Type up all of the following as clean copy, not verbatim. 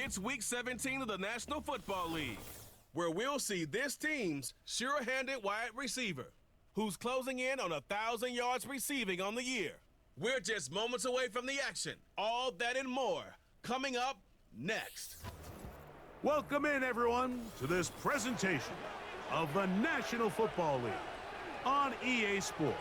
It's Week 17 of the National Football League, where we'll see this team's sure-handed wide receiver, who's closing in on 1,000 yards receiving on the year. We're just moments away from the action. All that and more coming up next. Welcome in, everyone, to this presentation of the National Football League on EA Sports.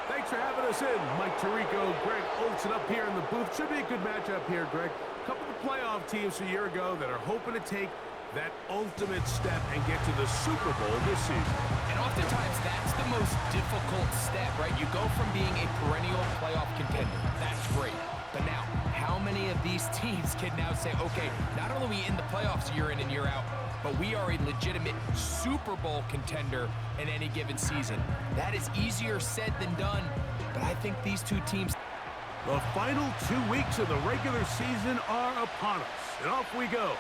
Thanks for having us in. Mike Tirico, Greg Olsen up here in the booth. Should be a good matchup here, Greg. A couple of playoff teams a year ago that are hoping to take that ultimate step and get to the Super Bowl this season. And oftentimes, that's the most difficult step, right? You go from being a perennial playoff contender. That's great. But now, how many of these teams can now say, okay, not only are we in the playoffs year in and year out, but we are a legitimate Super Bowl contender in any given season? That is easier said than done, but I think these two teams... The final 2 weeks of the regular season are upon us, and off we go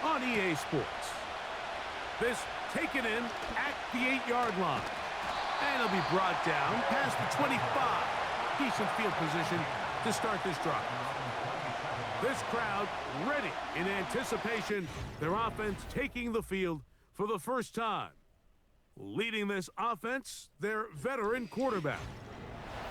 on EA Sports. This taken in at the 8-yard line, and it'll be brought down past the 25. Decent field position to start this drive. This crowd ready in anticipation, their offense taking the field for the first time. Leading this offense, their veteran quarterback.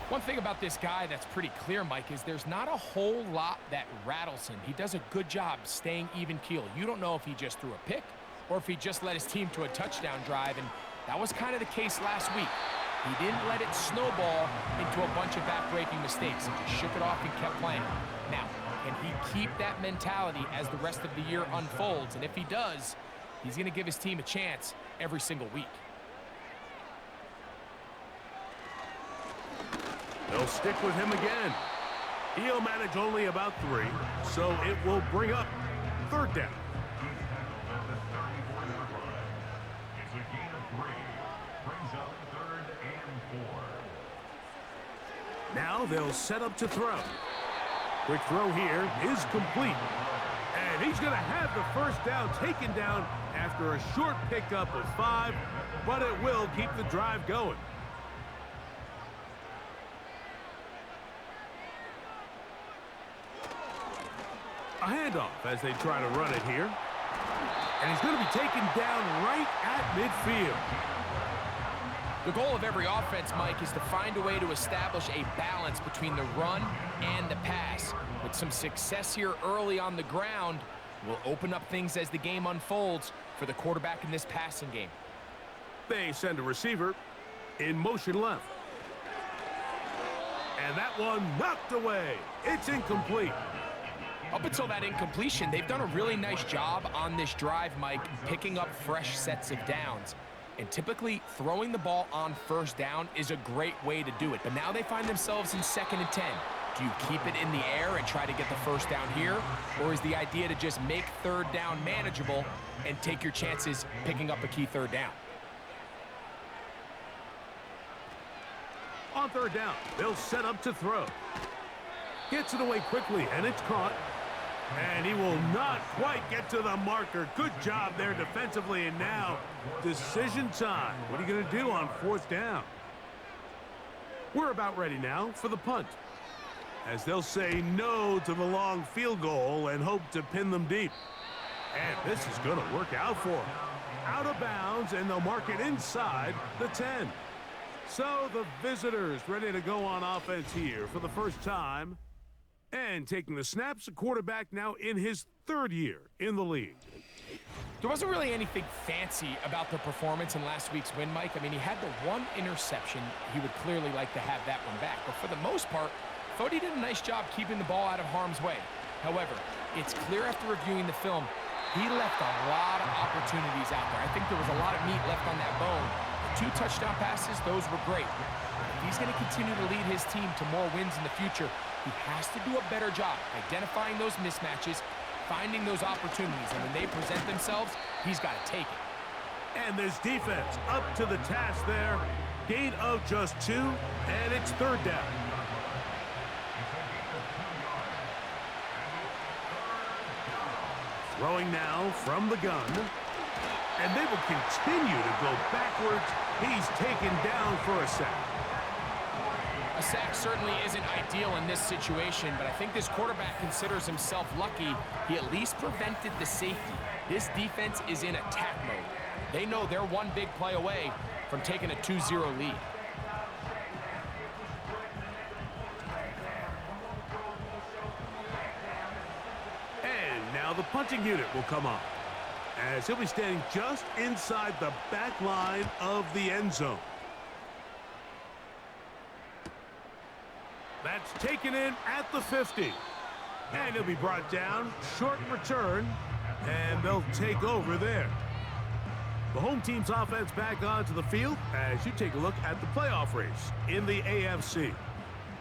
One thing about this guy that's pretty clear, Mike, is there's not a whole lot that rattles him. He does a good job staying even keel. You don't know if he just threw a pick or if he just led his team to a touchdown drive, and that was kind of the case last week. He didn't let it snowball into a bunch of back-breaking mistakes. He just shook it off and kept playing. Now, can he keep that mentality as the rest of the year unfolds? And if he does, he's going to give his team a chance every single week. They'll stick with him again. He'll manage only about 3, so it will bring up 3rd down. It's a gain of 3. Brings up 3rd and 4. Now they'll set up to throw. Quick throw here is complete. And he's going to have the first down taken down after a short pickup of 5, but it will keep the drive going. A handoff as they try to run it here. And he's going to be taken down right at midfield. The goal of every offense, Mike, is to find a way to establish a balance between the run and the pass. With some success here early on the ground, will open up things as the game unfolds for the quarterback in this passing game. They send a receiver in motion left. And that one knocked away. It's incomplete. Up until that incompletion, they've done a really nice job on this drive, Mike, picking up fresh sets of downs. And typically, throwing the ball on 1st down is a great way to do it. But now they find themselves in 2nd and 10. Do you keep it in the air and try to get the 1st down here? Or is the idea to just make 3rd down manageable and take your chances picking up a key 3rd down? On 3rd down, they'll set up to throw. Gets it away quickly, and it's caught. And he will not quite get to the marker. Good job there defensively, and now decision time. What are you going to do on 4th down? We're about ready now for the punt, as they'll say no to the long field goal and hope to pin them deep. And this is going to work out for them. Out of bounds, and they'll mark it inside the 10. So the visitors ready to go on offense here for the first time. And taking the snaps, a quarterback now in his 3rd year in the league. There wasn't really anything fancy about the performance in last week's win, Mike. I mean, he had the 1 interception. He would clearly like to have that one back. But for the most part, I thought he did a nice job keeping the ball out of harm's way. However, it's clear after reviewing the film, he left a lot of opportunities out there. I think there was a lot of meat left on that bone. The 2 touchdown passes, those were great. But if he's going to continue to lead his team to more wins in the future, he has to do a better job identifying those mismatches, finding those opportunities, and when they present themselves, he's got to take it. And this defense up to the task there. Gain of just 2, and it's 3rd down. Throwing now from the gun. And they will continue to go backwards. He's taken down for a sack. A sack certainly isn't ideal in this situation, but I think this quarterback considers himself lucky he at least prevented the safety. This defense is in attack mode. They know they're one big play away from taking a 2-0 lead. And now the punting unit will come on, as he'll be standing just inside the back line of the end zone. That's taken in at the 50. And he'll be brought down, short return, and they'll take over there. The home team's offense back onto the field as you take a look at the playoff race in the AFC.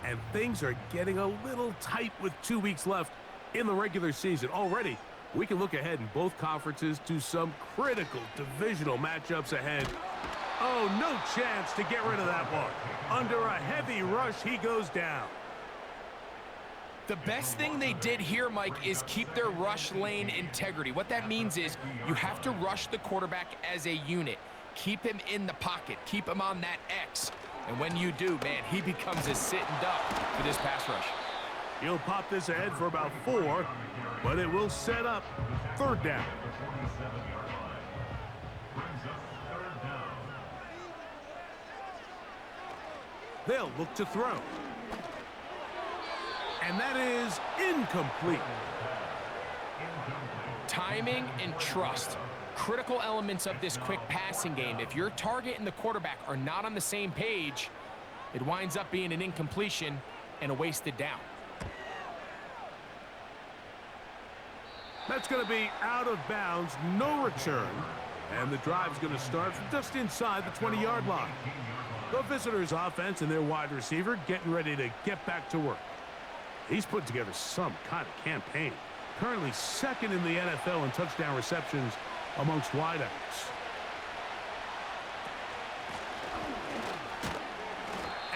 And things are getting a little tight with 2 weeks left in the regular season. Already, we can look ahead in both conferences to some critical divisional matchups ahead. Oh, no chance to get rid of that one. Under a heavy rush, he goes down. The best thing they did here, Mike, is keep their rush lane integrity. What that means is you have to rush the quarterback as a unit. Keep him in the pocket. Keep him on that X. And when you do, man, he becomes a sitting duck for this pass rush. He'll pop this ahead for about 4, but it will set up 3rd down. They'll look to throw. And that is incomplete. Timing and trust. Critical elements of this quick passing game. If your target and the quarterback are not on the same page, it winds up being an incompletion and a wasted down. That's going to be out of bounds, no return. And the drive's going to start from just inside the 20-yard line. The visitors' offense and their wide receiver getting ready to get back to work. He's put together some kind of campaign. Currently 2nd in the NFL in touchdown receptions amongst wideouts.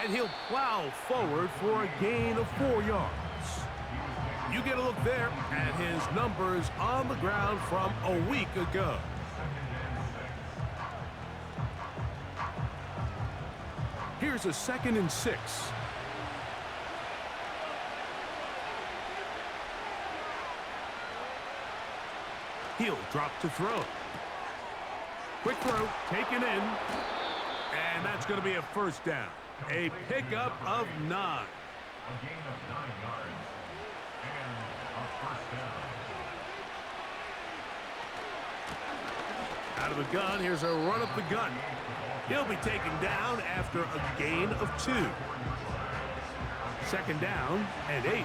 And he'll plow forward for a gain of 4 yards. You get a look there at his numbers on the ground from a week ago. Here's a 2nd and 6. He'll drop to throw. Quick throw, taken in. And that's going to be a 1st down. A pickup of 9. A gain of 9 yards. And a 1st down. Out of the gun, here's a run up the gut. He'll be taken down after a gain of 2. 2nd down and 8.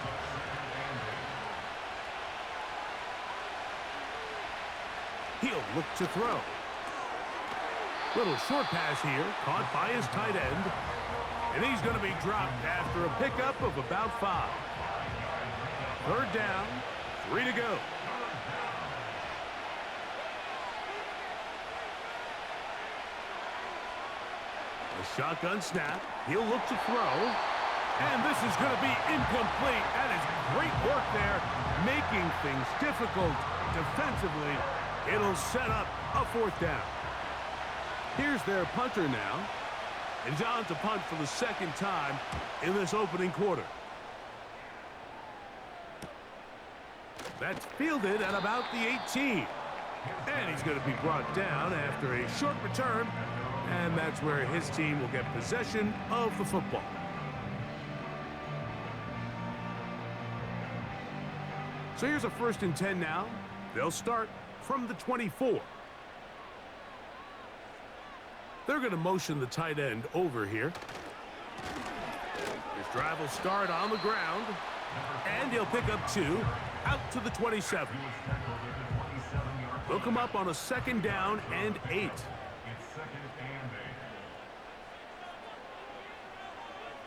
He'll look to throw. Little short pass here, caught by his tight end. And he's going to be dropped after a pickup of about 5. 3rd down, 3 to go. A shotgun snap. He'll look to throw. And this is going to be incomplete. That is great work there, making things difficult defensively. It'll set up a 4th down. Here's their punter now. And he's on to punt for the 2nd time in this opening quarter. That's fielded at about the 18. And he's going to be brought down after a short return. And that's where his team will get possession of the football. So here's a 1st and 10 now. They'll start from the 24. They're going to motion the tight end over here. His drive will start on the ground. And he'll pick up 2 out to the 27. They'll come up on a 2nd down and 8.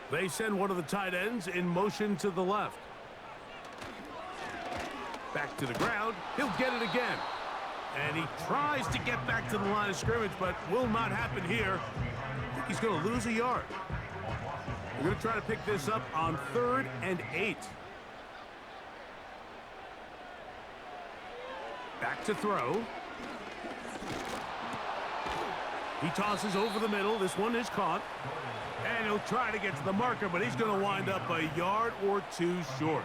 They send one of the tight ends in motion to the left. Back to the ground. He'll get it again. And he tries to get back to the line of scrimmage, but will not happen here. I think he's going to lose a yard. We're going to try to pick this up on 3rd and 8. Back to throw. He tosses over the middle. This one is caught. And he'll try to get to the marker, but he's going to wind up a yard or two short.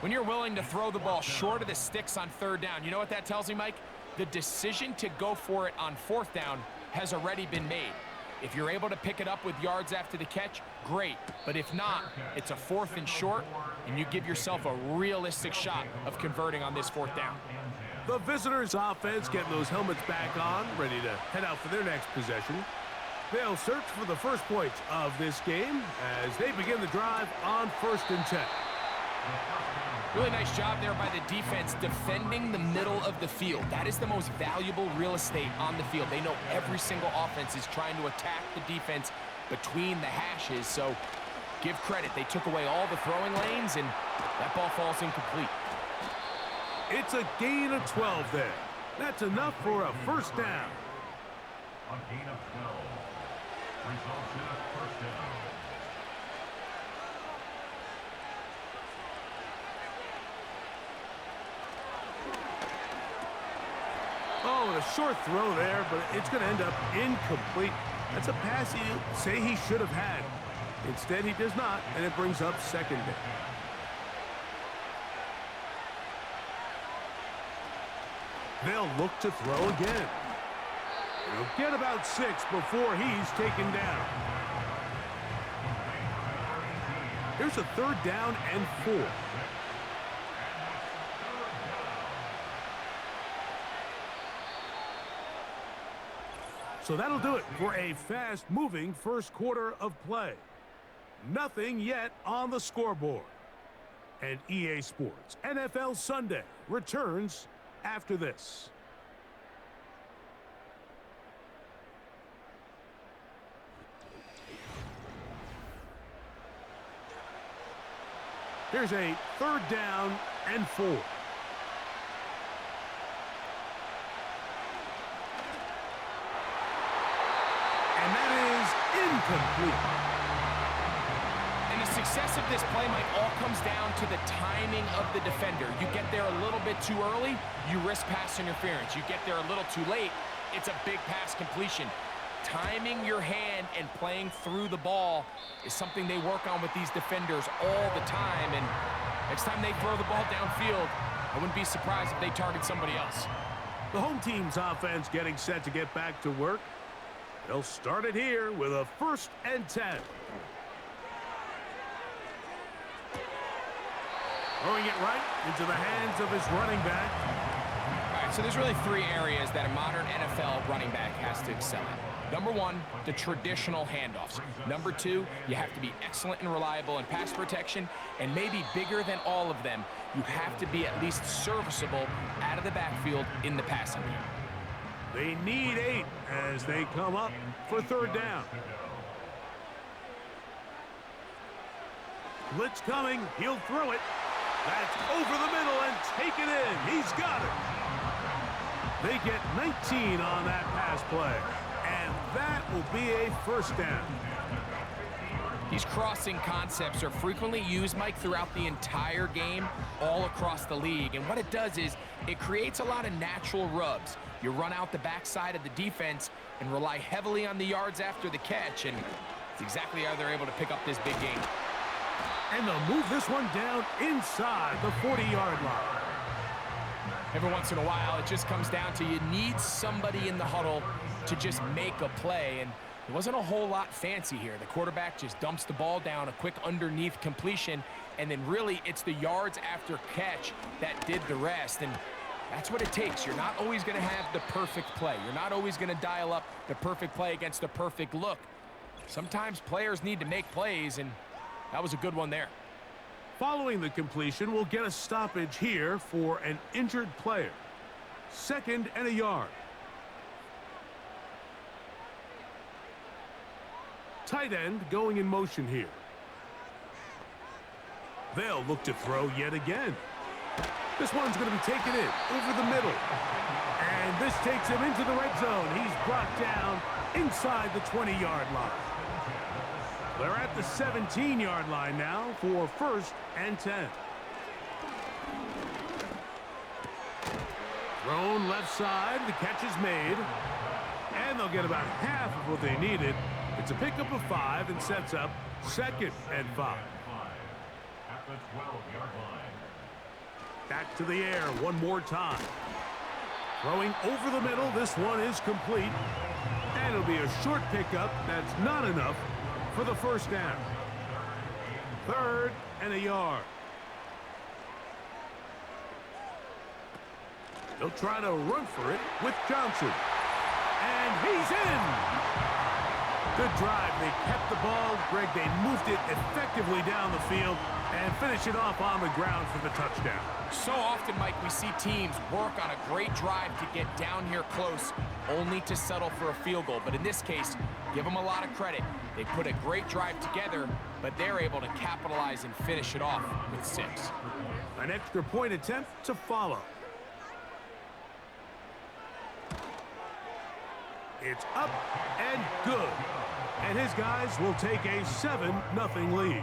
When you're willing to throw the ball short of the sticks on third down, you know what that tells me, Mike? The decision to go for it on fourth down has already been made. If you're able to pick it up with yards after the catch, great. But if not, it's a 4th and short, and you give yourself a realistic shot of converting on this fourth down. The visitors' offense getting those helmets back on, ready to head out for their next possession. They'll search for the first points of this game as they begin the drive on 1st and 10. Really nice job there by the defense defending the middle of the field. That is the most valuable real estate on the field. They know every single offense is trying to attack the defense between the hashes, so give credit. They took away all the throwing lanes, and that ball falls incomplete. It's a gain of 12 there. That's enough for a first down. A gain of 12. Results in a first down. Oh, a short throw there, but it's going to end up incomplete. That's a pass you say he should have had. Instead, he does not, and it brings up second down. They'll look to throw again. He'll get about 6 before he's taken down. Here's a 3rd down and 4. So that'll do it for a fast-moving first quarter of play. Nothing yet on the scoreboard. And EA Sports NFL Sunday returns after this. Here's a 3rd down and 4. And that is incomplete. And the success of this play, Mike, all comes down to the timing of the defender. You get there a little bit too early, you risk pass interference. You get there a little too late, it's a big pass completion. Timing your hand and playing through the ball is something they work on with these defenders all the time. And next time they throw the ball downfield, I wouldn't be surprised if they target somebody else. The home team's offense getting set to get back to work. They'll start it here with a 1st and 10. Throwing it right into the hands of his running back. All right, so there's really 3 areas that a modern NFL running back has to excel in. Number 1, the traditional handoffs. Number 2, you have to be excellent and reliable in pass protection, and maybe bigger than all of them, you have to be at least serviceable out of the backfield in the passing game. They need 8 as they come up for 3rd down. Blitz coming. He'll throw it. That's over the middle and take it in. He's got it. They get 19 on that pass play. And that will be a 1st down. These crossing concepts are frequently used, Mike, throughout the entire game, all across the league. And what it does is it creates a lot of natural rubs. You run out the backside of the defense and rely heavily on the yards after the catch, and it's exactly how they're able to pick up this big game. And they'll move this one down inside the 40-yard line. Every once in a while, it just comes down to you need somebody in the huddle to just make a play, and it wasn't a whole lot fancy here. The quarterback just dumps the ball down, a quick underneath completion, and then really it's the yards after catch that did the rest. And that's what it takes. You're not always going to have the perfect play. You're not always going to dial up the perfect play against the perfect look. Sometimes players need to make plays, and that was a good one there. Following the completion, we'll get a stoppage here for an injured player. 2nd and a yard. Tight end going in motion here. They'll look to throw yet again. This one's going to be taken in over the middle. And this takes him into the red zone. He's brought down inside the 20-yard line. They're at the 17-yard line now for 1st and 10. Thrown left side. The catch is made. And they'll get about half of what they needed. It's a pickup of 5 and sets up 2nd and 5. At the 12-yard line. Back to the air one more time. Throwing over the middle. This one is complete. And it'll be a short pickup. That's not enough for the first down. 3rd and a yard. They'll try to run for it with Johnson. And he's in. Good drive. They kept the ball. Greg, they moved it effectively down the field and finish it off on the ground for the touchdown. So often, Mike, we see teams work on a great drive to get down here close, only to settle for a field goal. But in this case, give them a lot of credit. They put a great drive together, but they're able to capitalize and finish it off with 6. An extra point attempt to follow. It's up and good. And his guys will take a 7-0 lead.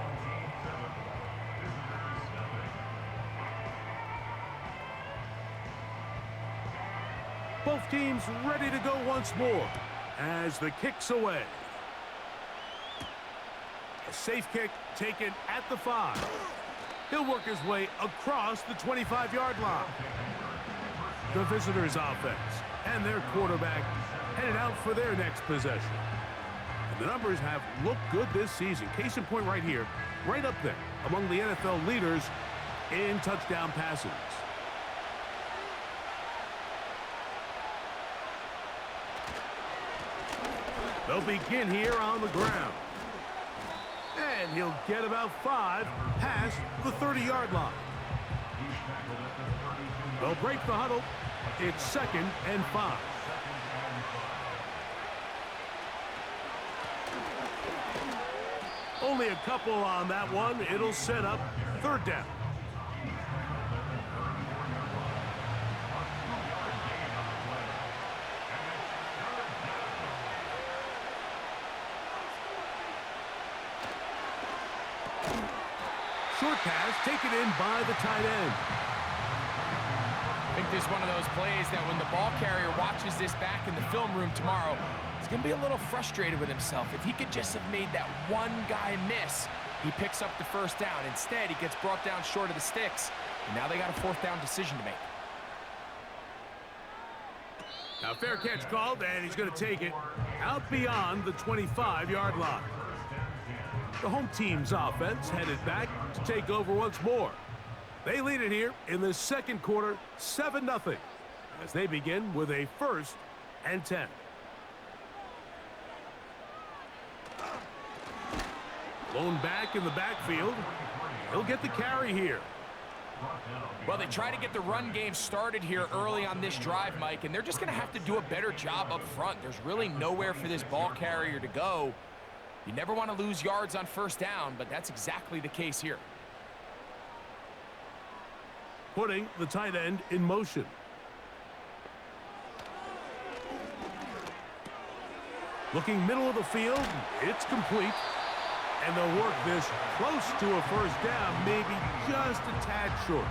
Both teams ready to go once more as the kick's away. A safe kick taken at the 5. He'll work his way across the 25-yard line. The visitors' offense and their quarterback headed out for their next possession. And the numbers have looked good this season. Case in point right here, right up there among the NFL leaders in touchdown passes. They'll begin here on the ground. And he'll get about 5 past the 30-yard line. They'll break the huddle. It's 2nd and 5. Only a couple on that one. It'll set up 3rd down. Short pass taken in by the tight end. I think this is one of those plays that when the ball carrier watches this back in the film room tomorrow, he's going to be a little frustrated with himself. If he could just have made that one guy miss, he picks up the first down. Instead, he gets brought down short of the sticks, and now they got a 4th down decision to make. Now, fair catch called, and he's going to take it out beyond the 25-yard line. The home team's offense headed back to take over once more. They lead it here in the 2nd quarter, 7-0, as they begin with a 1st and 10. Blown back in the backfield. He'll get the carry here. Well, they try to get the run game started here early on this drive, Mike, and they're just going to have to do a better job up front. There's really nowhere for this ball carrier to go. You never want to lose yards on 1st down, but that's exactly the case here. Putting the tight end in motion. Looking middle of the field, it's complete. And they'll work this close to a 1st down, maybe just a tad short.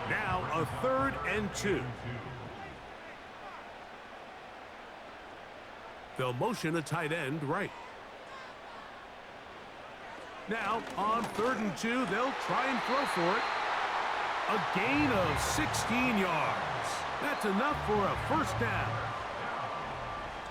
Now a 3rd and 2. They'll motion a tight end right. Now on 3rd and 2, they'll try and throw for it. A gain of 16 yards. That's enough for a 1st down.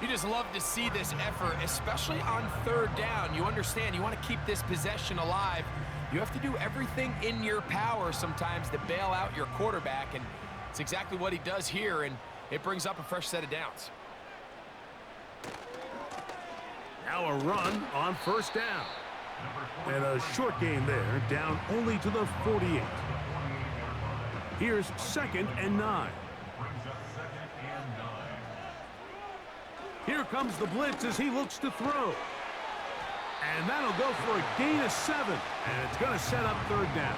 You just love to see this effort, especially on 3rd down. You understand, you want to keep this possession alive. You have to do everything in your power sometimes to bail out your quarterback, and it's exactly what he does here, and it brings up a fresh set of downs. Now a run on 1st down. And a short gain there, down only to the 48. Here's 2nd and 9. Here comes the blitz as he looks to throw. And that'll go for a gain of 7. And it's going to set up 3rd down.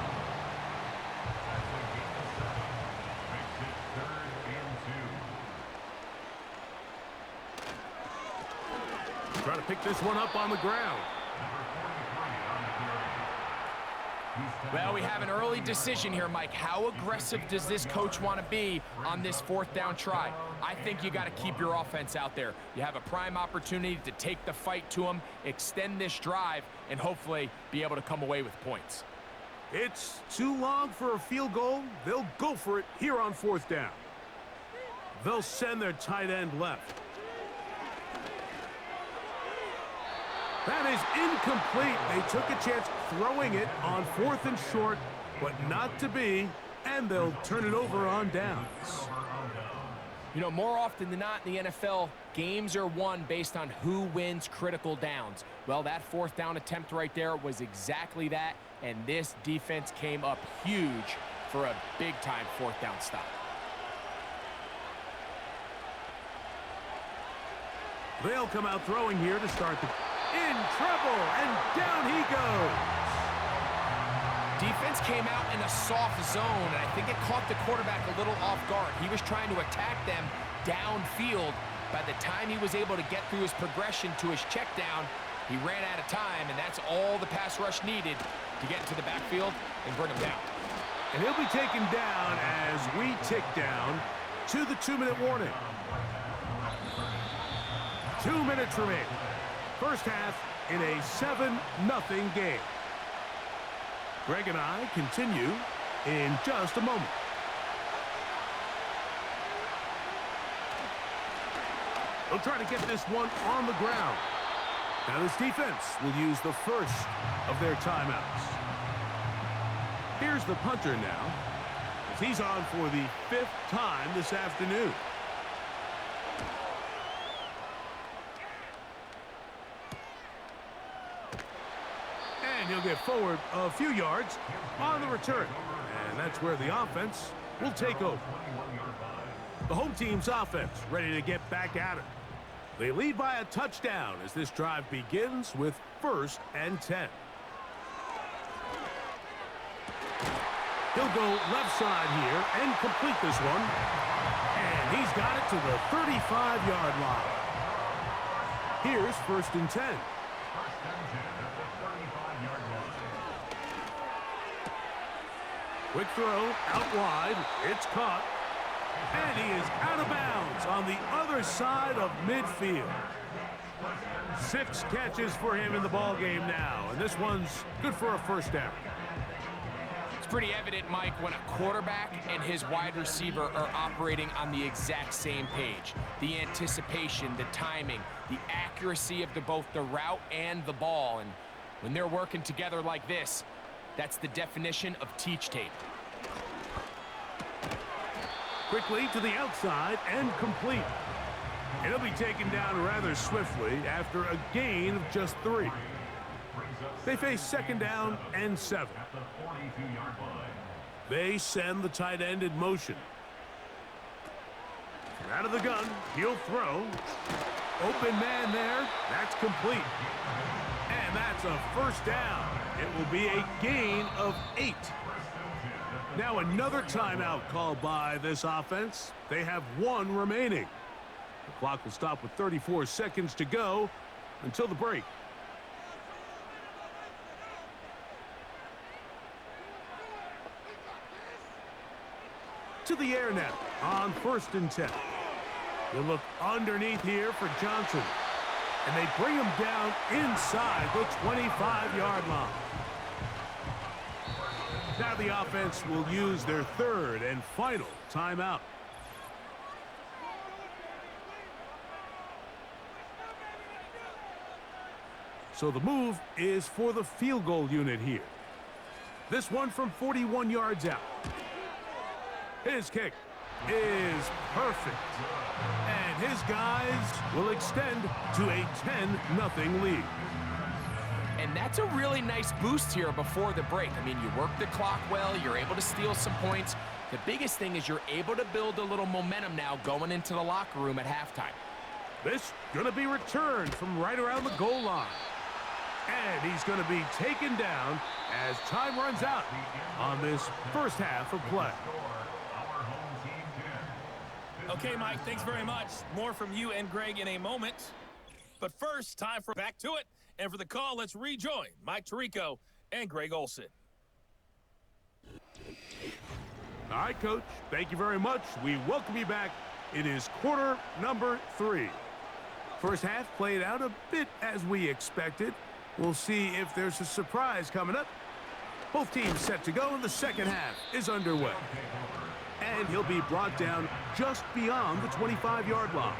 Try to pick this one up on the ground. Well, we have an early decision here, Mike. How aggressive does this coach want to be on this fourth down try? I think you got to keep your offense out there. You have a prime opportunity to take the fight to them, extend this drive, and hopefully be able to come away with points. It's too long for a field goal. They'll go for it here on fourth down. They'll send their tight end left. That is incomplete. They took a chance throwing it on fourth and short, but not to be, and they'll turn it over on downs. You know, more often than not in the NFL, games are won based on who wins critical downs. Well, that fourth down attempt right there was exactly that, and this defense came up huge for a big-time fourth down stop. They'll come out throwing here to start the... In trouble, and down he goes. Defense came out in a soft zone, and I think it caught the quarterback a little off guard. He was trying to attack them downfield. By the time he was able to get through his progression to his check down, he ran out of time, and that's all the pass rush needed to get into the backfield and bring him down. And he'll be taken down as we tick down to the 2-minute warning. 2 minutes remaining. First half in a 7-0 game. Greg and I continue in just a moment. They'll try to get this one on the ground. Now this defense will use the first of their timeouts. Here's the punter now, as he's on for the 5th time this afternoon. And he'll get forward a few yards on the return. And that's where the offense will take over. The home team's offense ready to get back at it. They lead by a touchdown as this drive begins with 1st and 10. He'll go left side here and complete this one. And he's got it to the 35-yard line. Here's 1st and 10. Quick throw, out wide, it's caught, and he is out of bounds on the other side of midfield. 6 catches for him in the ball game now, and this one's good for a first down. It's pretty evident, Mike, when a quarterback and his wide receiver are operating on the exact same page. The anticipation, the timing, the accuracy of both the route and the ball, and when they're working together like this, that's the definition of teach tape. Quickly to the outside and complete. And he'll be taken down rather swiftly after a gain of just 3. They face 2nd down and 7. They send the tight end in motion. Out of the gun, he'll throw. Open man there, that's complete. And that's a first down. It will be a gain of 8. Now another timeout called by this offense. They have 1 remaining. The clock will stop with 34 seconds to go until the break. To the air now on 1st and 10. They'll look underneath here for Johnson. And they bring him down inside the 25-yard line. Now the offense will use their 3rd and final timeout. So the move is for the field goal unit here. This one from 41 yards out. His kick is perfect. And his guys will extend to a 10-0 lead. And that's a really nice boost here before the break. I mean, you work the clock well, you're able to steal some points. The biggest thing is you're able to build a little momentum now going into the locker room at halftime. This going to be returned from right around the goal line. And he's going to be taken down as time runs out on this first half of play. Okay, Mike, thanks very much. More from you and Greg in a moment. But first, time for back to it. And for the call, let's rejoin Mike Tirico and Greg Olson. All right, Coach. Thank you very much. We welcome you back. It is quarter number 3. First half played out a bit as we expected. We'll see if there's a surprise coming up. Both teams set to go, and the second half is underway. And he'll be brought down just beyond the 25-yard line.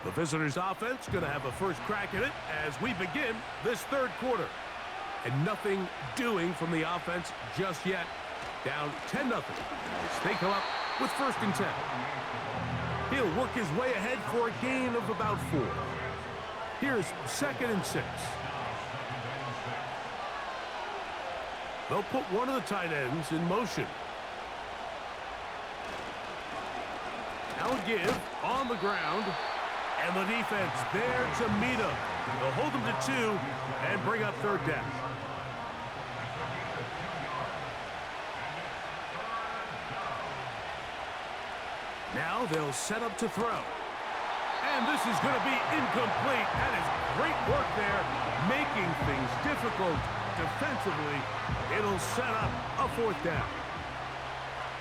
The visitors' offense going to have a first crack at it as we begin this third quarter. And nothing doing from the offense just yet. Down 10-0 as they come up with 1st and 10. He'll work his way ahead for a gain of about 4. Here's 2nd and 6. They'll put one of the tight ends in motion. Now a give on the ground. And the defense there to meet him. They'll hold him to 2 and bring up 3rd down. Now they'll set up to throw. And this is going to be incomplete. That is great work there, making things difficult defensively. It'll set up a 4th down.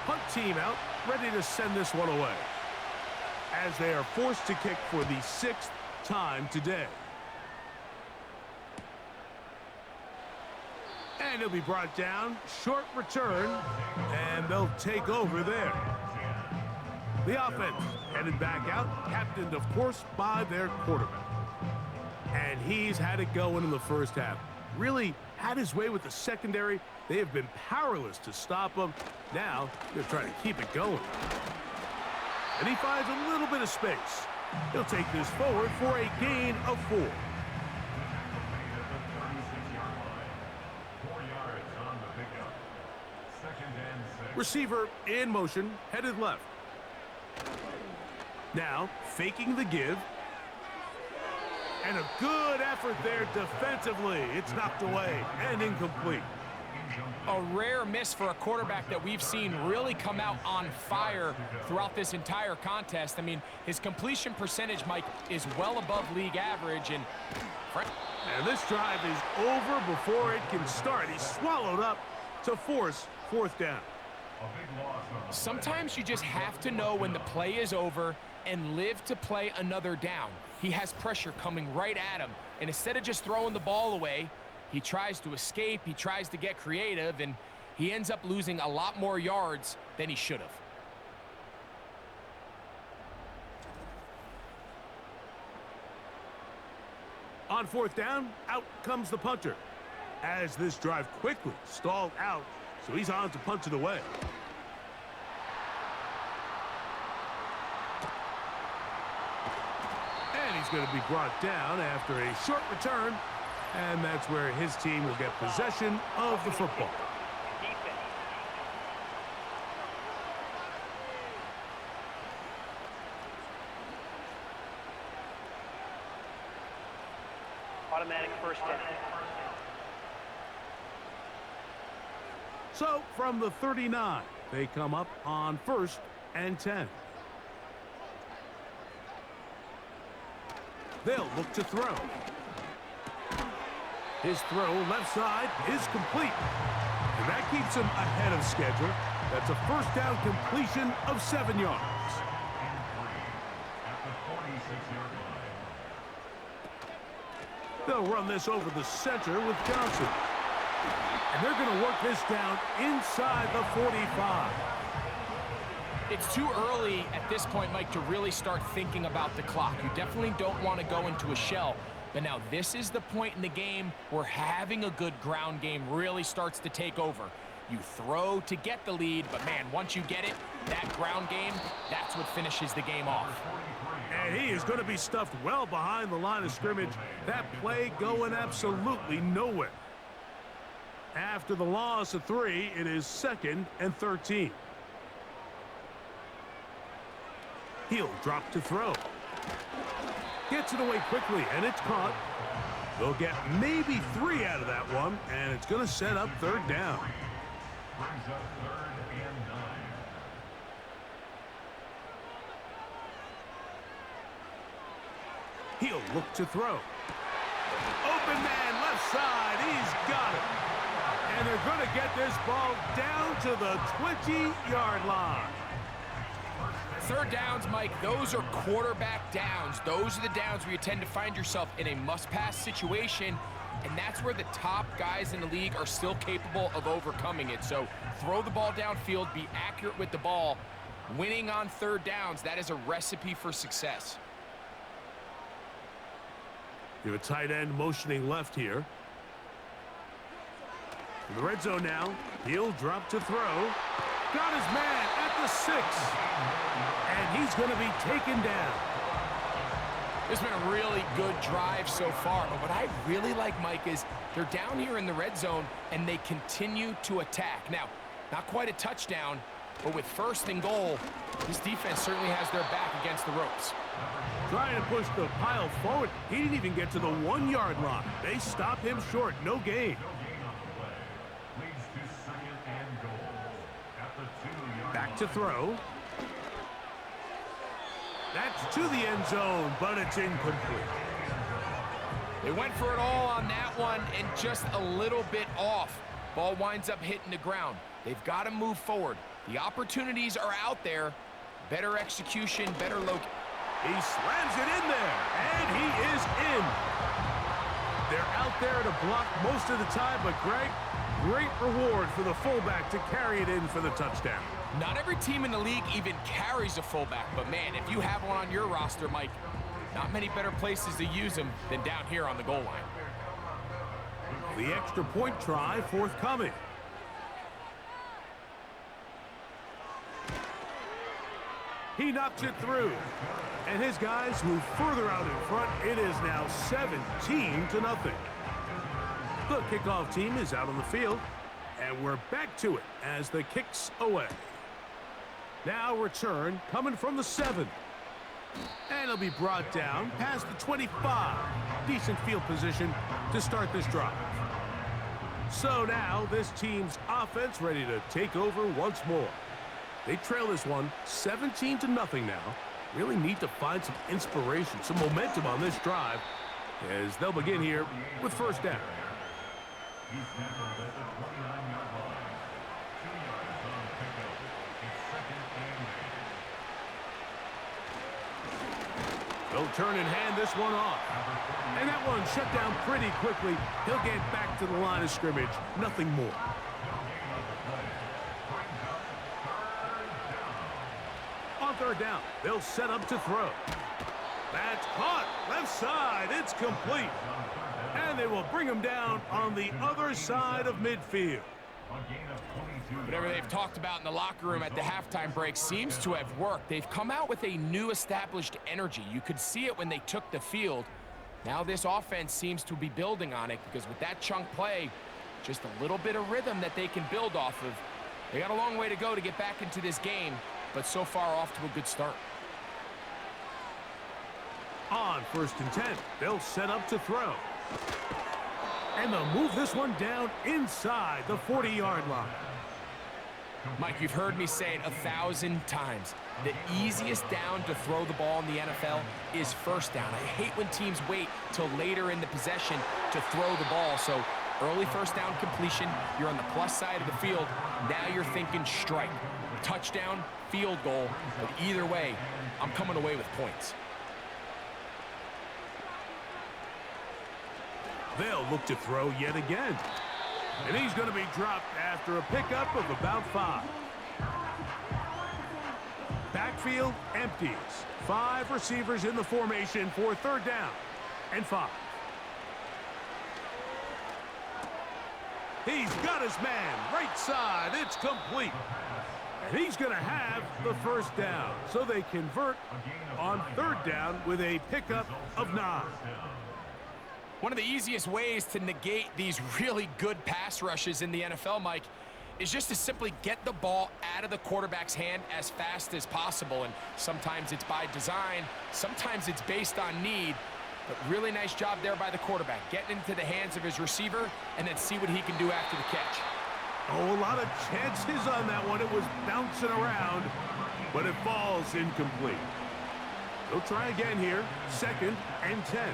Punt team out, ready to send this one away, as they are forced to kick for the 6th time today. And he'll be brought down. Short return, and they'll take over there. The offense headed back out, captained, of course, by their quarterback. And he's had it going in the first half. Really had his way with the secondary. They have been powerless to stop him. Now they're trying to keep it going. And he finds a little bit of space. He'll take this forward for a gain of 4. 4 yards on the pickup. 2nd and 6. Receiver in motion, headed left. Now faking the give. And a good effort there defensively. It's knocked away and incomplete. A rare miss for a quarterback that we've seen really come out on fire throughout this entire contest. I mean, his completion percentage, Mike, is well above league average. And this drive is over before it can start. He's swallowed up to force 4th down. Sometimes you just have to know when the play is over and live to play another down. He has pressure coming right at him, and instead of just throwing the ball away, he tries to escape, he tries to get creative, and he ends up losing a lot more yards than he should have. On 4th down, out comes the punter, as this drive quickly stalled out, so he's on to punt it away. And he's going to be brought down after a short return, and that's where his team will get possession of the football. Automatic 1st down. So from the 39, they come up on 1st and 10. They'll look to throw. His throw left side is complete. And that keeps him ahead of schedule. That's a 1st down completion of 7 yards. At the 46-yard line. They'll run this over the center with Johnson. And they're going to work this down inside the 45. It's too early at this point, Mike, to really start thinking about the clock. You definitely don't want to go into a shell. But now this is the point in the game where having a good ground game really starts to take over. You throw to get the lead, but man, once you get it, that ground game, that's what finishes the game off. And he is going to be stuffed well behind the line of scrimmage. That play going absolutely nowhere. After the loss of 3, it is 2nd and 13. He'll drop to throw. Gets it away quickly, and it's caught. They'll get maybe 3 out of that one, and it's going to set up 3rd down. Brings up 3rd and 9. He'll look to throw. Open man left side. He's got it. And they're going to get this ball down to the 20-yard line. Third downs, Mike, those are quarterback downs. Those are the downs where you tend to find yourself in a must-pass situation, and that's where the top guys in the league are still capable of overcoming it. So throw the ball downfield, be accurate with the ball. Winning on third downs, that is a recipe for success. You have a tight end motioning left here. In the red zone now, he'll drop to throw. Got his man at the 6. And he's going to be taken down. This has been a really good drive so far, but what I really like, Mike, is they're down here in the red zone, and they continue to attack. Now, not quite a touchdown, but with first and goal, this defense certainly has their back against the ropes. Trying to push the pile forward. He didn't even get to the 1-yard line. They stop him short. No gain. Leads to second and goal at the 2-yard Back to throw. That's to the end zone, but it's incomplete. They went for it all on that one and just a little bit off. Ball winds up hitting the ground. They've got to move forward. The opportunities are out there. Better execution, better location. He slams it in there, and he is in. They're out there to block most of the time, but Greg, great reward for the fullback to carry it in for the touchdown. Not every team in the league even carries a fullback, but man, if you have one on your roster, Mike, not many better places to use them than down here on the goal line. The extra point try forthcoming. He knocks it through, and his guys move further out in front. It is now 17-0. The kickoff team is out on the field, and we're back to it as the kick's away. Now return coming from the 7. And it'll be brought down past the 25. Decent field position to start this drive. So now this team's offense ready to take over once more. They trail this one 17-0 now. Really need to find some inspiration, some momentum on this drive as they'll begin here with first down. He's tackled at the 29-yard line. 2 yards on the pickup. It's second and 8. They'll turn and hand this one off. And that one shut down pretty quickly. He'll get back to the line of scrimmage. Nothing more. On third down, they'll set up to throw. That's caught. Left side. It's complete. And they will bring him down on the other side of midfield. Whatever they've talked about in the locker room at the halftime break seems to have worked. They've come out with a new established energy. You could see it when they took the field. Now this offense seems to be building on it because with that chunk play, just a little bit of rhythm that they can build off of. They got a long way to go to get back into this game, but so far off to a good start. On first and 10, they'll set up to throw. And they'll move this one down inside the 40-yard line. Mike, you've heard me say it 1,000 times. The easiest down to throw the ball in the NFL is first down. I hate when teams wait till later in the possession to throw the ball. So early first down completion, you're on the plus side of the field. Now you're thinking strike. Touchdown, field goal, but either way, I'm coming away with points. They'll look to throw yet again. And he's going to be dropped after a pickup of about 5. Backfield empties. 5 receivers in the formation for third down and 5. He's got his man right side. It's complete. And he's going to have the first down. So they convert on third down with a pickup of 9. One of the easiest ways to negate these really good pass rushes in the NFL, Mike, is just to simply get the ball out of the quarterback's hand as fast as possible. And sometimes it's by design, sometimes it's based on need. But really nice job there by the quarterback, getting into the hands of his receiver and then see what he can do after the catch. Oh, a lot of chances on that one. It was bouncing around, but it falls incomplete. They'll try again here, second and 10.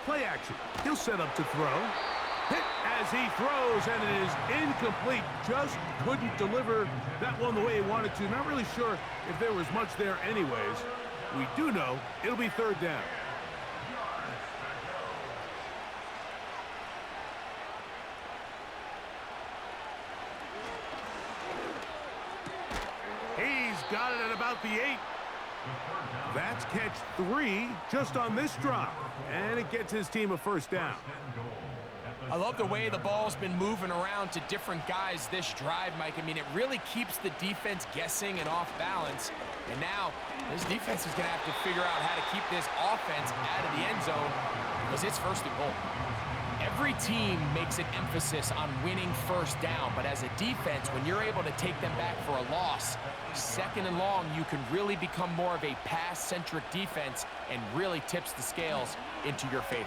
Play action. He'll set up to throw. Hit as he throws, and it is incomplete. Just couldn't deliver that one the way he wanted to. Not really sure if there was much there anyways. We do know it'll be third down. He's got it at about the 8. That's catch 3 just on this drop. And it gets his team a first down. I love the way the ball's been moving around to different guys this drive, Mike. I mean, it really keeps the defense guessing and off balance. And now this defense is going to have to figure out how to keep this offense out of the end zone because it's first and goal. Every team makes an emphasis on winning first down, but as a defense, when you're able to take them back for a loss, second and long, you can really become more of a pass-centric defense and really tips the scales into your favor.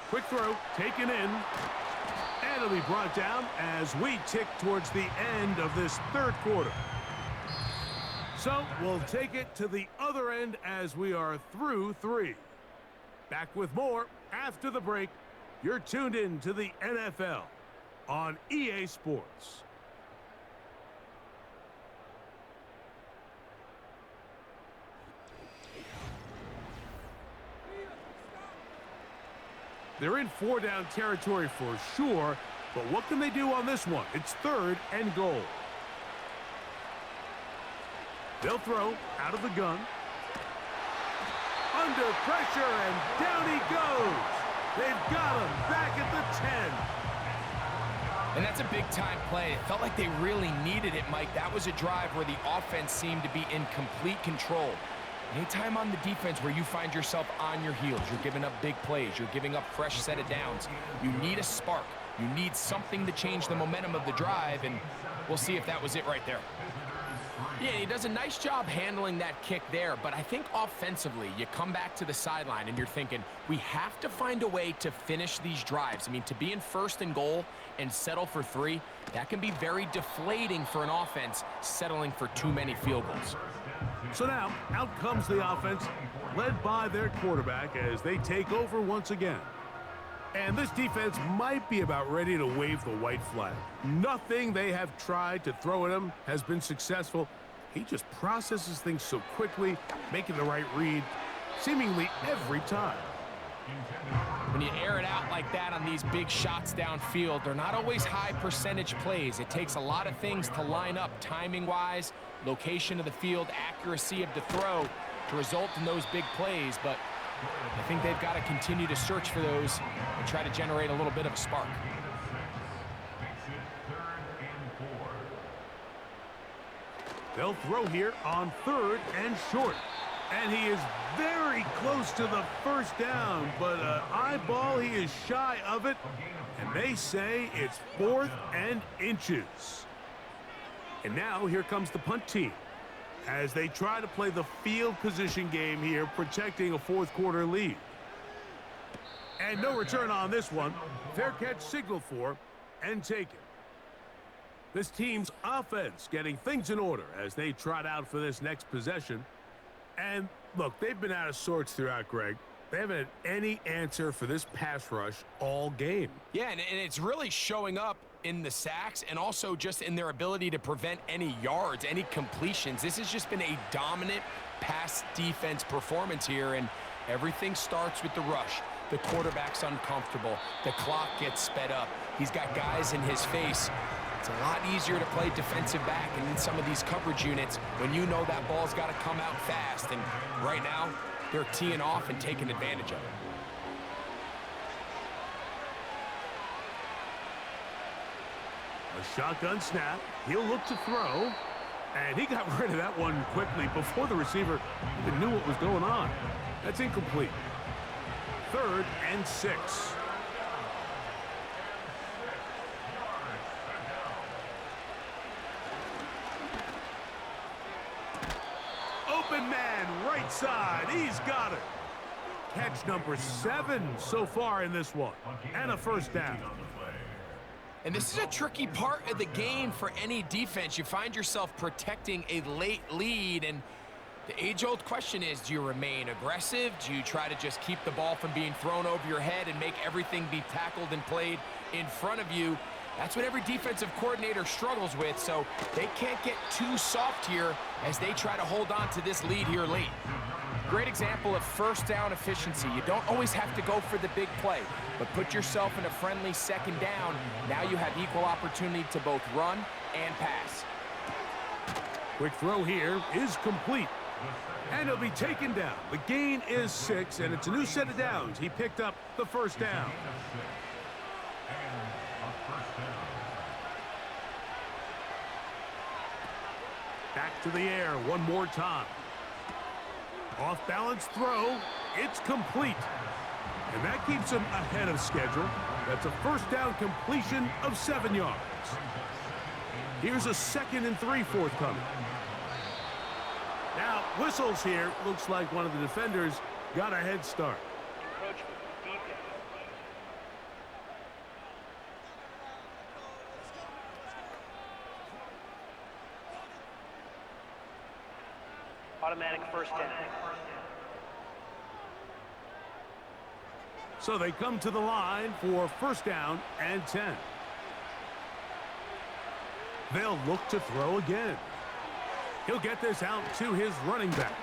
Quick throw, taken in, and it'll be brought down as we tick towards the end of this third quarter. So we'll take it to the other end as we are through 3. Back with more after the break. You're tuned in to the NFL on EA Sports. They're in 4-down territory for sure, but what can they do on this one? It's third and goal. They'll throw out of the gun. Under pressure, and down he goes. They've got him back at the 10. And that's a big-time play. It felt like they really needed it, Mike. That was a drive where the offense seemed to be in complete control. Anytime on the defense where you find yourself on your heels, you're giving up big plays, you're giving up fresh set of downs, you need a spark. You need something to change the momentum of the drive, and we'll see if that was it right there. Yeah, he does a nice job handling that kick there, but I think offensively, you come back to the sideline and you're thinking, we have to find a way to finish these drives. I mean, to be in first and goal and settle for 3, that can be very deflating for an offense settling for too many field goals. So now, out comes the offense, led by their quarterback as they take over once again. And this defense might be about ready to wave the white flag. Nothing they have tried to throw at him has been successful. He just processes things so quickly, making the right read, seemingly every time. When you air it out like that on these big shots downfield, they're not always high percentage plays. It takes a lot of things to line up timing-wise, location of the field, accuracy of the throw to result in those big plays, but I think they've got to continue to search for those and try to generate a little bit of a spark. They'll throw here on third and short. And he is very close to the first down, but eyeball, he is shy of it. And they say it's 4th and inches. And now here comes the punt team as they try to play the field position game here, protecting a fourth quarter lead. And no return on this one. Fair catch signaled for and taken. This team's offense getting things in order as they trot out for this next possession. And look, they've been out of sorts throughout, Greg. They haven't had any answer for this pass rush all game. Yeah, and it's really showing up in the sacks and also just in their ability to prevent any yards, any completions. This has just been a dominant pass defense performance here, and everything starts with the rush. The quarterback's uncomfortable. The clock gets sped up. He's got guys in his face. It's a lot easier to play defensive back and in some of these coverage units when you know that ball's got to come out fast. And right now, they're teeing off and taking advantage of it. A shotgun snap. He'll look to throw. And he got rid of that one quickly before the receiver even knew what was going on. That's incomplete. 3rd and 6. Open man, right side. He's got it. Catch number 7 so far in this one. And a first down. And this is a tricky part of the game for any defense. You find yourself protecting a late lead, and The age-old question is, do you remain aggressive? Do you try to just keep the ball from being thrown over your head and make everything be tackled and played in front of you? That's what every defensive coordinator struggles with, so they can't get too soft here as they try to hold on to this lead here late. Great example of first down efficiency. You don't always have to go for the big play, but put yourself in a friendly second down. Now you have equal opportunity to both run and pass. Quick throw here is complete. And he'll be taken down. The gain is 6, and it's a new set of downs. He picked up the first down. Back to the air one more time. Off-balance throw. It's complete. And that keeps him ahead of schedule. That's a first down completion of 7 yards. Here's a 2nd and 3 forthcoming. Now, whistles here. Looks like one of the defenders got a head start. Encroachment, defense. Automatic first down. So they come to the line for first down and 10. They'll look to throw again. He'll get this out to his running back.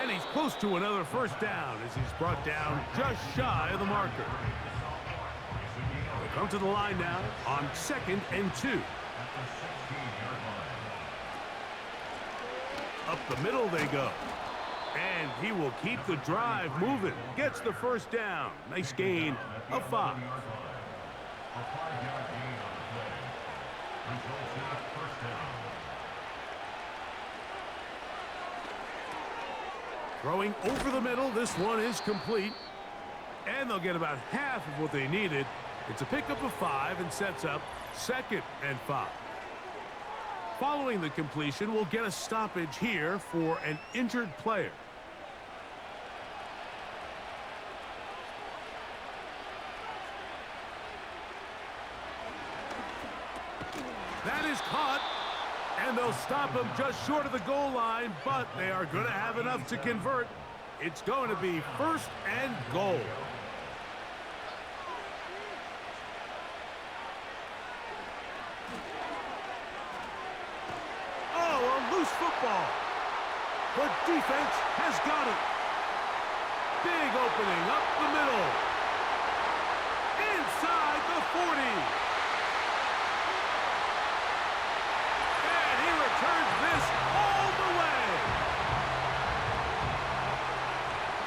And he's close to another first down as he's brought down just shy of the marker. They come to the line now on 2nd and 2. Up the middle they go. And he will keep the drive moving. Gets the first down. Nice gain of 5. Throwing over the middle. This one is complete. And they'll get about half of what they needed. It's a pickup of 5 and sets up 2nd and 5. Following the completion, we'll get a stoppage here for an injured player. That is caught, and they'll stop him just short of the goal line, but they are going to have enough to convert. It's going to be 1st and goal. Football. The defense has got it. Big opening up the middle. Inside the 40. And he returns this all the way.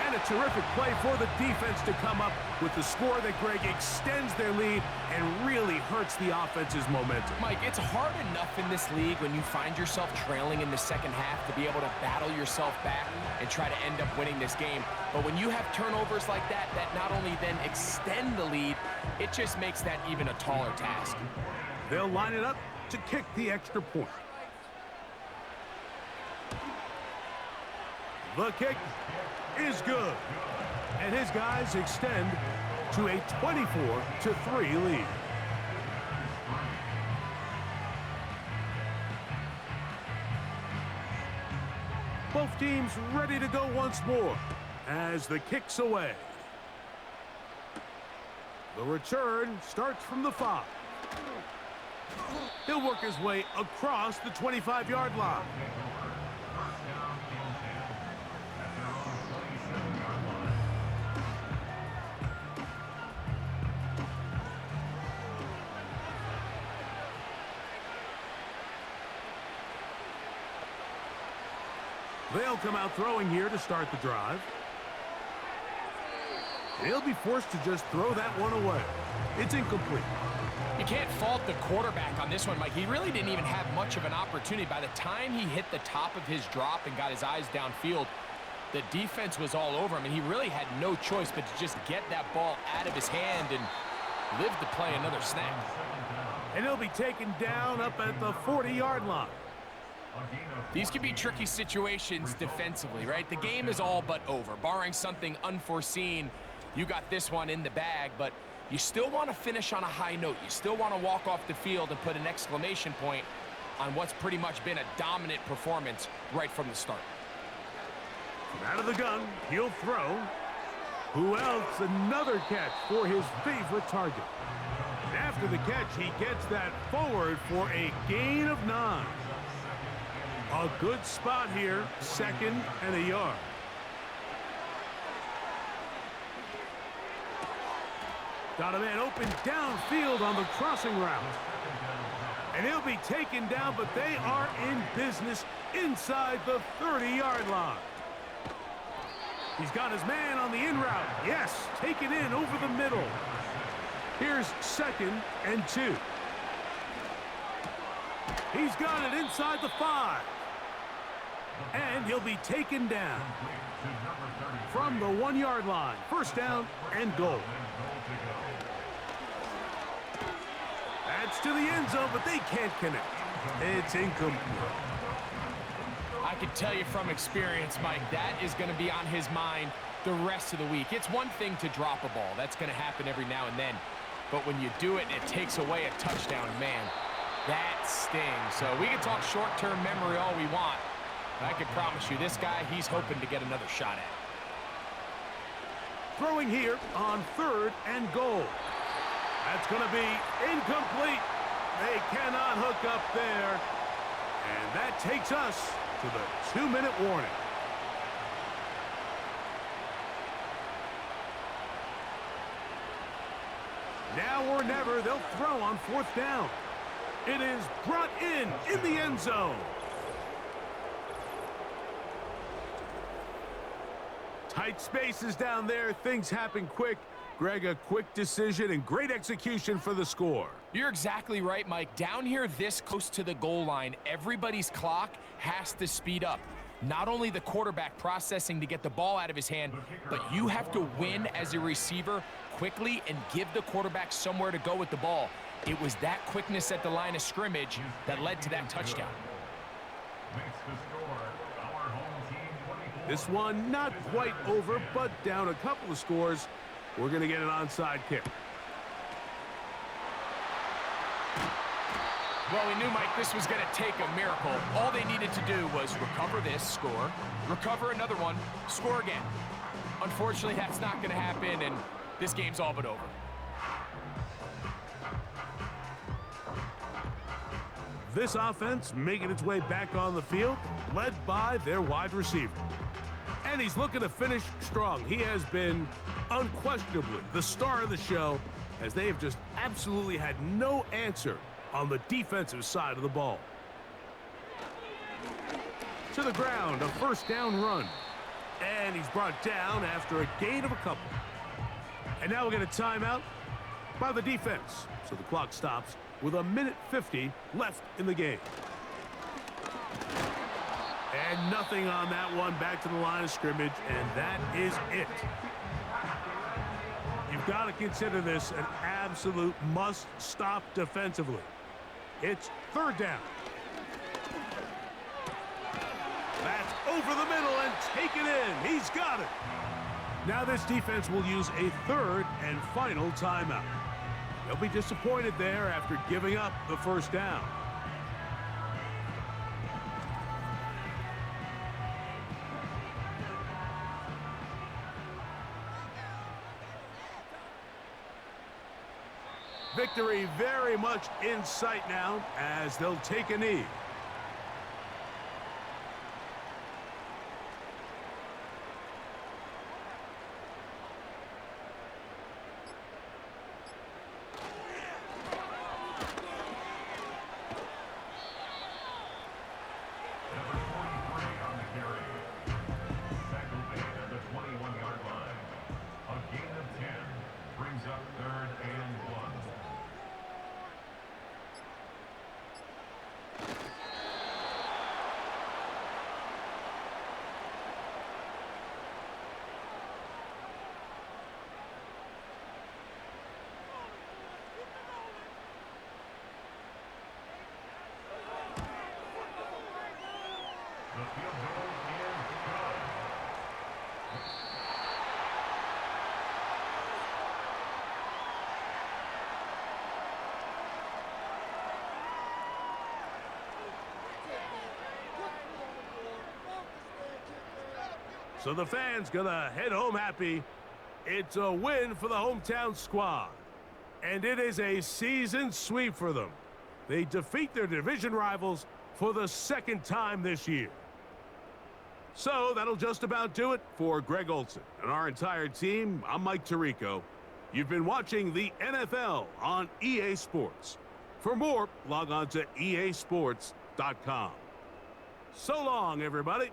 And a terrific play for the defense to come up with the score that, Greg, extends their lead and really hurts the offense's momentum. Mike, it's hard enough in this league when you find yourself trailing in the second half to be able to battle yourself back and try to end up winning this game. But when you have turnovers like that, that not only then extend the lead, it just makes that even a taller task. They'll line it up to kick the extra point. The kick is good. And his guys extend to a 24-3 lead. Both teams ready to go once more as the kick's away. The return starts from the 5. He'll work his way across the 25-yard line. They'll come out throwing here to start the drive. He'll be forced to just throw that one away. It's incomplete. You can't fault the quarterback on this one, Mike. He really didn't even have much of an opportunity. By the time he hit the top of his drop and got his eyes downfield, the defense was all over him, and he really had no choice but to just get that ball out of his hand and live to play another snap. And he'll be taken down up at the 40-yard line. These can be tricky situations defensively, right? The game is all but over. Barring something unforeseen, you got this one in the bag, but you still want to finish on a high note. You still want to walk off the field and put an exclamation point on what's pretty much been a dominant performance right from the start. Out of the gun, he'll throw. Who else? Another catch for his favorite target. And after the catch, he gets that forward for a gain of 9. A good spot here, 2nd and a yard. Got a man open downfield on the crossing route. And he'll be taken down, but they are in business inside the 30-yard line. He's got his man on the in route. Yes, taken in over the middle. Here's 2nd and 2. He's got it inside the 5. And he'll be taken down from the 1-yard line. 1st down and goal. That's to the end zone, but they can't connect. It's incomplete. I can tell you from experience, Mike, that is going to be on his mind the rest of the week. It's one thing to drop a ball. That's going to happen every now and then. But when you do it and it takes away a touchdown, man, that stings. So we can talk short-term memory all we want. But I can promise you, this guy, he's hoping to get another shot at. Throwing here on 3rd and goal. That's going to be incomplete. They cannot hook up there. And that takes us to the 2-minute warning. Now or never, they'll throw on 4th down. It is brought in the end zone. Tight spaces down there. Things happen quick. Greg, a quick decision and great execution for the score. You're exactly right, Mike. Down here this close to the goal line, everybody's clock has to speed up. Not only the quarterback processing to get the ball out of his hand, but you have to win as a receiver quickly and give the quarterback somewhere to go with the ball. It was that quickness at the line of scrimmage that led to that touchdown. This one not quite over, but down a couple of scores. We're going to get an onside kick. Well, we knew, Mike, this was going to take a miracle. All they needed to do was recover this, score, recover another one, score again. Unfortunately, that's not going to happen, and this game's all but over. This offense making its way back on the field, led by their wide receiver. And he's looking to finish strong. He has been unquestionably the star of the show, as they have just absolutely had no answer on the defensive side of the ball. To the ground, a 1st down run. And he's brought down after a gain of a couple. And now we'll get a timeout by the defense. So the clock stops with 1:50 left in the game. And nothing on that one. Back to the line of scrimmage, and that is it. You've got to consider this an absolute must-stop defensively. It's 3rd down. That's over the middle and taken in. He's got it. Now this defense will use a 3rd and final timeout. They'll be disappointed there after giving up the 1st down. Victory very much in sight now as they'll take a knee. So the fans gonna head home happy. It's a win for the hometown squad. And it is a season sweep for them. They defeat their division rivals for the second time this year. So that'll just about do it for Greg Olson and our entire team. I'm Mike Tirico. You've been watching the NFL on EA Sports. For more, log on to easports.com. So long, everybody.